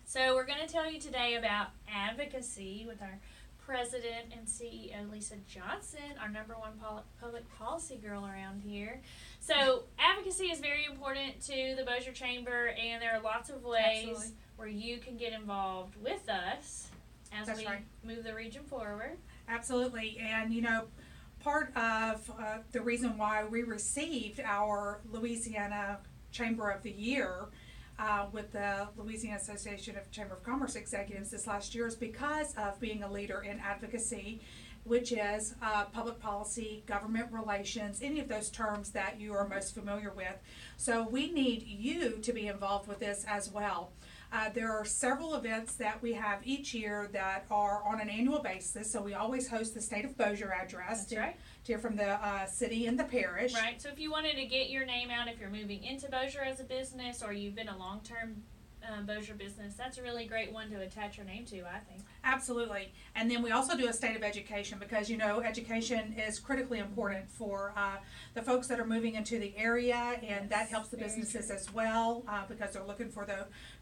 So we're going to tell you today about advocacy with our president and CEO Lisa Johnson, our number one public policy girl around here. So advocacy is very important to the Bossier Chamber, and there are lots of ways where you can get involved with us as we move the region forward. Absolutely, and part of the reason why we received our Louisiana Chamber of the Year with the Louisiana Association of Chamber of Commerce Executives this last year is because of being a leader in advocacy, which is public policy, government relations, any of those terms that you are most familiar with. So we need you to be involved with this as well. There are several events that we have each year that are on an annual basis. So we always host the State of Bossier address to hear from the city and the parish. Right. So if you wanted to get your name out, if you're moving into Bossier as a business or you've been a long-term Bossier business, that's a really great one to attach your name to, I think. Absolutely. And then we also do a state of education because, education is critically important for the folks that are moving into the area, and that helps the businesses as well because they're looking for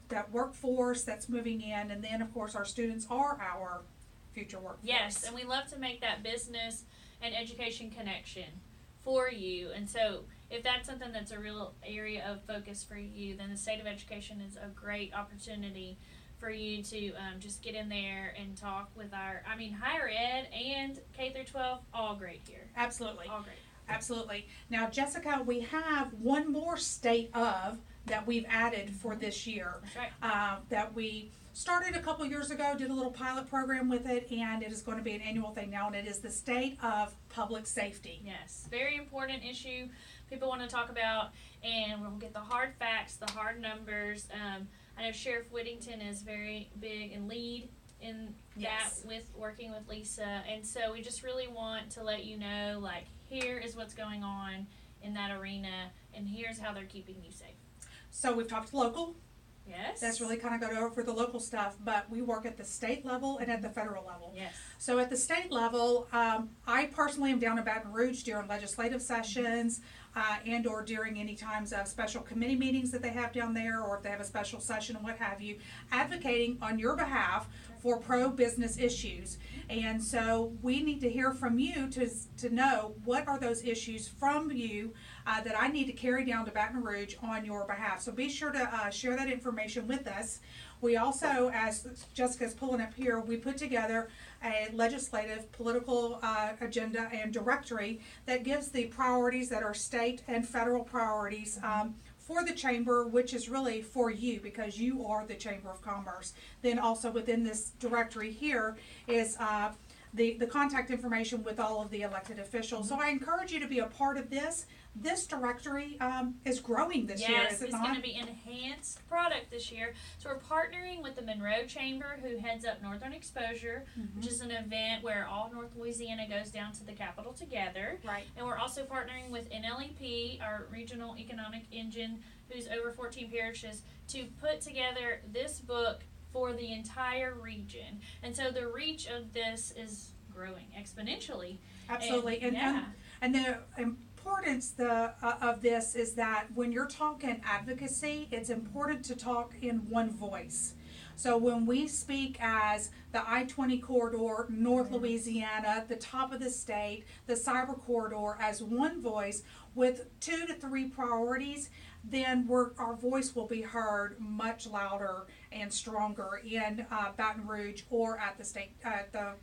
that workforce that's moving in. And then, of course, our students are our future workforce. Yes, and we love to make that business and education connection for you. And so if that's something that's a real area of focus for you, then the State of Education is a great opportunity for you to just get in there and talk with higher ed and K through 12, all great here. Absolutely. All great. Absolutely. Now, Jessica, we have one more state of that we've added for this year. That's right. That we started a couple years ago, did a little pilot program with it, and it is going to be an annual thing now, and it is the state of public safety. Yes, very important issue people want to talk about, and we'll get the hard facts, the hard numbers. I know Sheriff Whittington is very big and lead in that with working with Lisa, and so we just really want to let you know, here is what's going on in that arena, and here's how they're keeping you safe. So we've talked local. Yes. That's really kind of got over the local stuff, but we work at the state level and at the federal level. Yes. So at the state level, I personally am down in Baton Rouge during legislative sessions and or during any times of special committee meetings that they have down there, or if they have a special session and what have you, advocating on your behalf for pro-business issues. And so we need to hear from you to know what are those issues from you that I need to carry down to Baton Rouge on your behalf. So be sure to share that information with us. We also, as Jessica's pulling up here, we put together a legislative political agenda and directory that gives the priorities that are state and federal priorities for the chamber, which is really for you because you are the Chamber of Commerce. Then also within this directory here is the contact information with all of the elected officials. So I encourage you to be a part of this. This directory is growing this year, is it not? It's going to be enhanced product this year. So we're partnering with the Monroe Chamber, who heads up Northern Exposure, which is an event where all North Louisiana goes down to the Capitol together. Right. And we're also partnering with NLEP, our regional economic engine, who's over 14 parishes, to put together this book for the entire region. And so the reach of this is growing exponentially. Absolutely. And the importance of this is that when you're talking advocacy, it's important to talk in one voice. So when we speak as the I-20 corridor, North Louisiana, the top of the state, the cyber corridor as one voice with 2 to 3 priorities, then our voice will be heard much louder and stronger in Baton Rouge or at the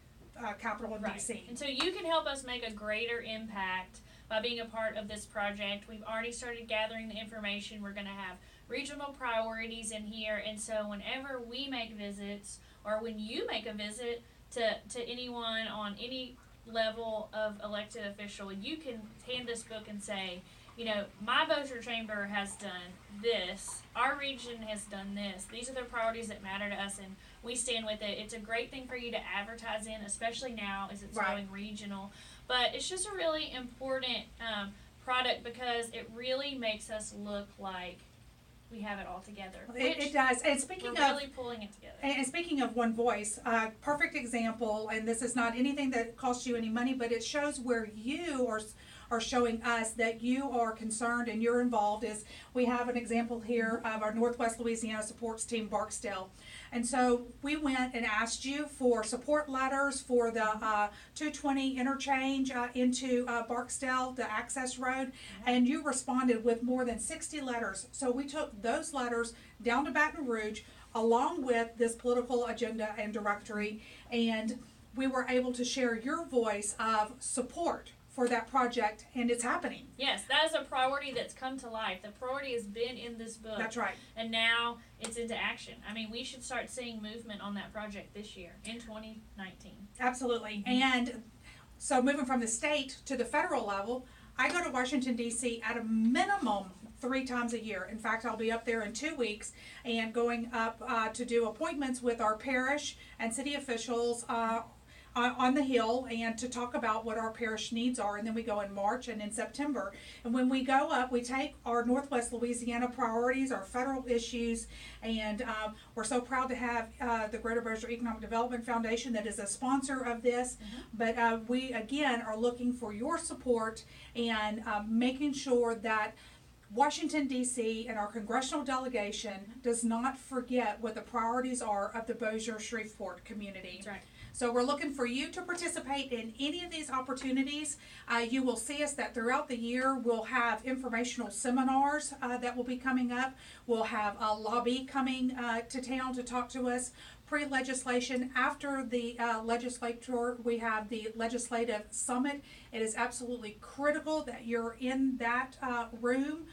Capitol in D.C. And so you can help us make a greater impact by being a part of this project. We've already started gathering the information. We're going to have regional priorities in here, and so whenever we make visits or when you make a visit to anyone on any level of elected official, you can hand this book and say, my Bossier Chamber has done this, our region has done this, these are the priorities that matter to us, and we stand with it. It's a great thing for you to advertise in, especially now as it's going regional. But it's just a really important product because it really makes us look like we have it all together. It does. And speaking we're really pulling it together. And speaking of one voice, perfect example, and this is not anything that costs you any money, but it shows where you are showing us that you are concerned and you're involved. Is we have an example here of our Northwest Louisiana Supports Team Barksdale. And so we went and asked you for support letters for the 220 interchange into Barksdale, the access road, and you responded with more than 60 letters. So we took those letters down to Baton Rouge along with this political agenda and directory, and we were able to share your voice of support for that project, and it's happening. Yes, that is a priority that's come to life. The priority has been in this book. That's right. And now it's into action. I mean, we should start seeing movement on that project this year, in 2019. Absolutely. And so moving from the state to the federal level, I go to Washington, D.C. at a minimum 3 times a year. In fact, I'll be up there in 2 weeks and going up to do appointments with our parish and city officials on the Hill, and to talk about what our parish needs are. And then we go in March and in September. And when we go up, we take our Northwest Louisiana priorities, our federal issues, and we're so proud to have the Greater Bossier Economic Development Foundation that is a sponsor of this. But we, again, are looking for your support and making sure that Washington, D.C. and our congressional delegation does not forget what the priorities are of the Bossier-Shreveport community. That's right. So we're looking for you to participate in any of these opportunities. You will see us that throughout the year we'll have informational seminars that will be coming up. We'll have a lobby coming to town to talk to us. Pre-legislation, after the legislature, we have the legislative summit. It is absolutely critical that you're in that room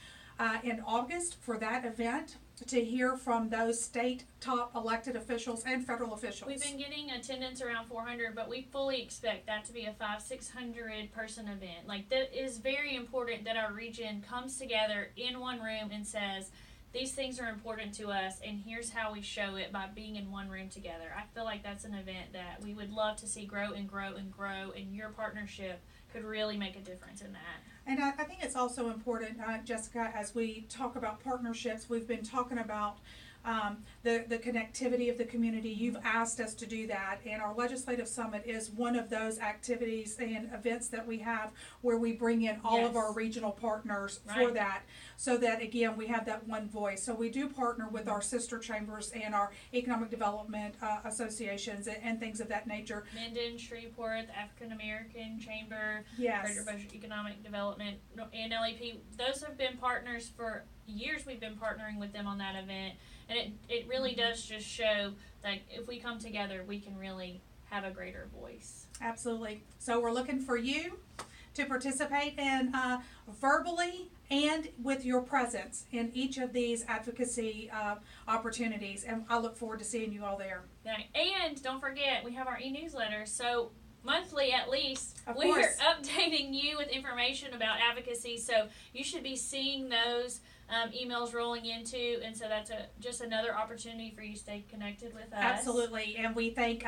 in August for that event, to hear from those state top elected officials and federal officials. We've been getting attendance around 400, but we fully expect that to be a 500-600 person event. Like, that is very important that our region comes together in one room and says, these things are important to us, and here's how we show it by being in one room together. I feel like that's an event that we would love to see grow and grow and grow, and your partnership could really make a difference in that. And I think it's also important, Jessica, as we talk about partnerships, we've been talking about the connectivity of the community. You've asked us to do that, and our legislative summit is one of those activities and events that we have where we bring in all of our regional partners for that, so that, again, we have that one voice. So we do partner with our sister chambers and our economic development associations and things of that nature. Minden, Shreveport, the African American Chamber, Yes. Greater Bossier Economic Development, and LEP, those have been partners for years. We've been partnering with them on that event, and it really does just show that if we come together, we can really have a greater voice. Absolutely. So we're looking for you to participate in verbally and with your presence in each of these advocacy opportunities, and I look forward to seeing you all there. And don't forget, we have our e-newsletter, so monthly at least, Of we're course. updating you with information about advocacy, so you should be seeing those emails rolling into, and so that's just another opportunity for you to stay connected with us. Absolutely, and we thank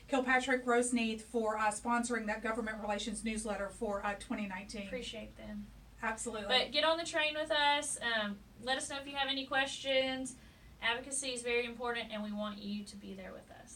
Kilpatrick Roseneath for sponsoring that government relations newsletter for 2019. Appreciate them. Absolutely. But get on the train with us. Let us know if you have any questions. Advocacy is very important, and we want you to be there with us.